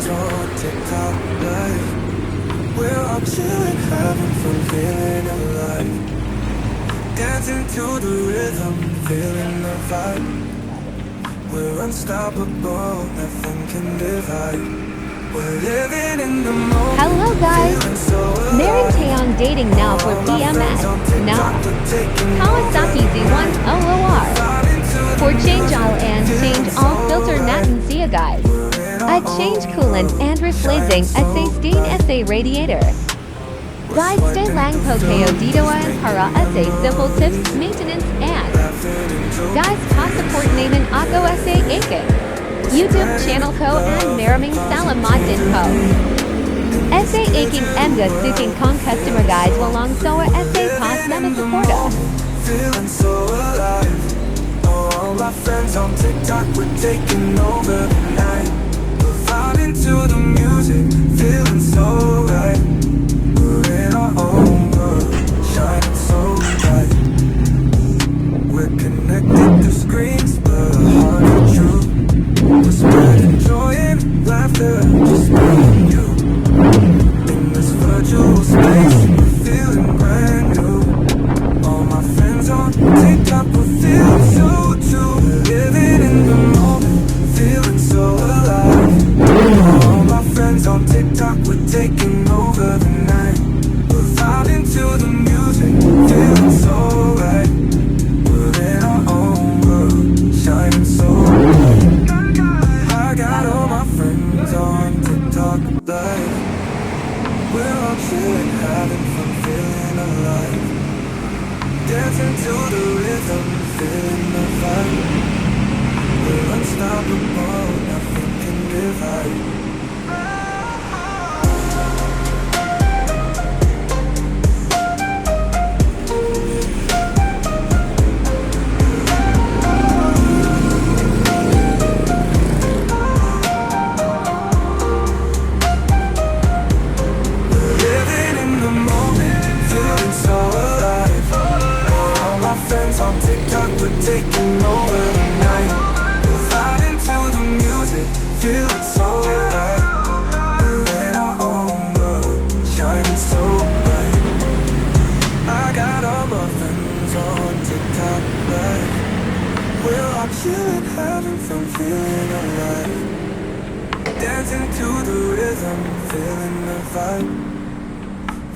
friends on TikTok live. We're all chilling, having fun, feeling alive. Dancing to the rhythm, feeling the vibe. We're unstoppable, nothing can divide. We're living in the moment. Hello guys, meron tayong dating now for PMS now. Kawasaki Z1000R. For change all and change all filter natin siya guys. At change coolant and replacing SA radiator. Guys, stay lang po kayo dito para sa simple tips, maintenance and guys, pa-support naman ako sa aking YouTube channel ko and maraming salamat din po. Sa aking mga suking kong customer guys walang sawa sa pas na suporta. Feeling so alive. All my friends on TikTok, we're taking over the night. We're vibing to the music, feeling so right. We're in our own world, shining so bright. We're connected to screens, but our hearts are true. We're spreading joy and laughter, just me and you. In this virtual space, we're feeling brand new. All my friends on TikTok, we're feeling so true. We're living in the moment, feeling so alive. All my friends on TikTok, we're taking over the night. We're vibing to the music, feeling so right. We're in our own world, shining so bright. I got all my friends on TikTok live. We're all chilling, having fun, feeling alive. Dancing to the rhythm, feeling the vibe. We're unstoppable, nothing can divide. On TikTok, we're taking over the night. We're vibing to the music, feeling so right. We're in our own world, shining so bright. I got all my friends on TikTok live. We're all chilling, having fun, feeling alive. Dancing to the rhythm, feeling the vibe.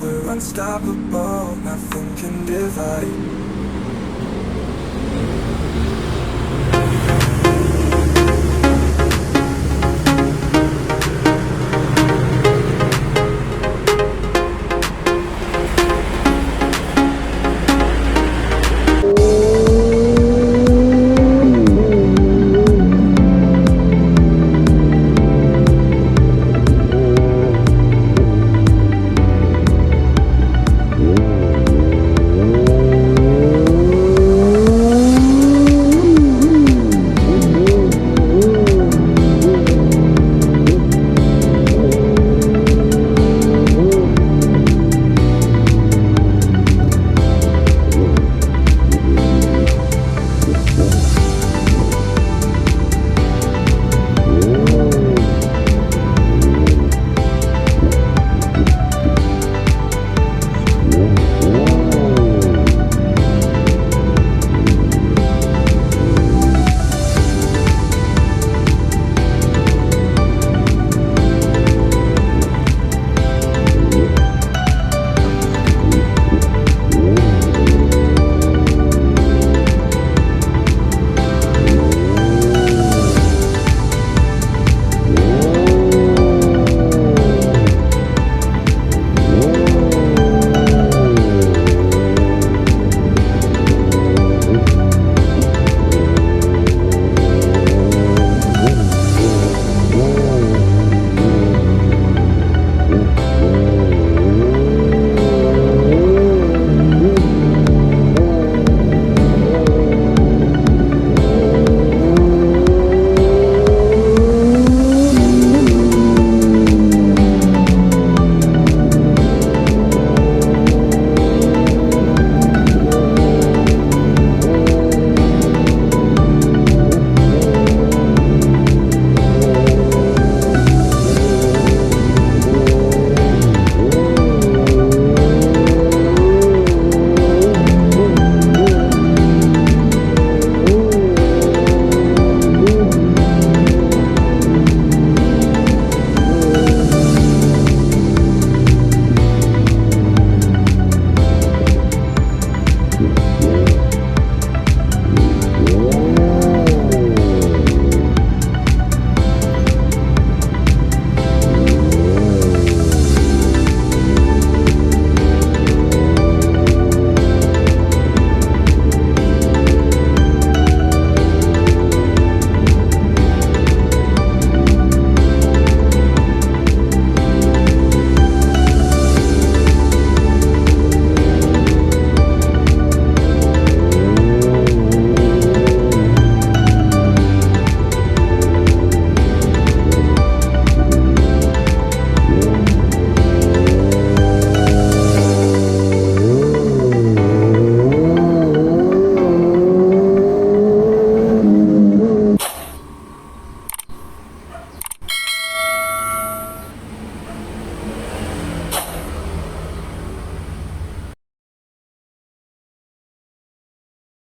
We're unstoppable, nothing can divide.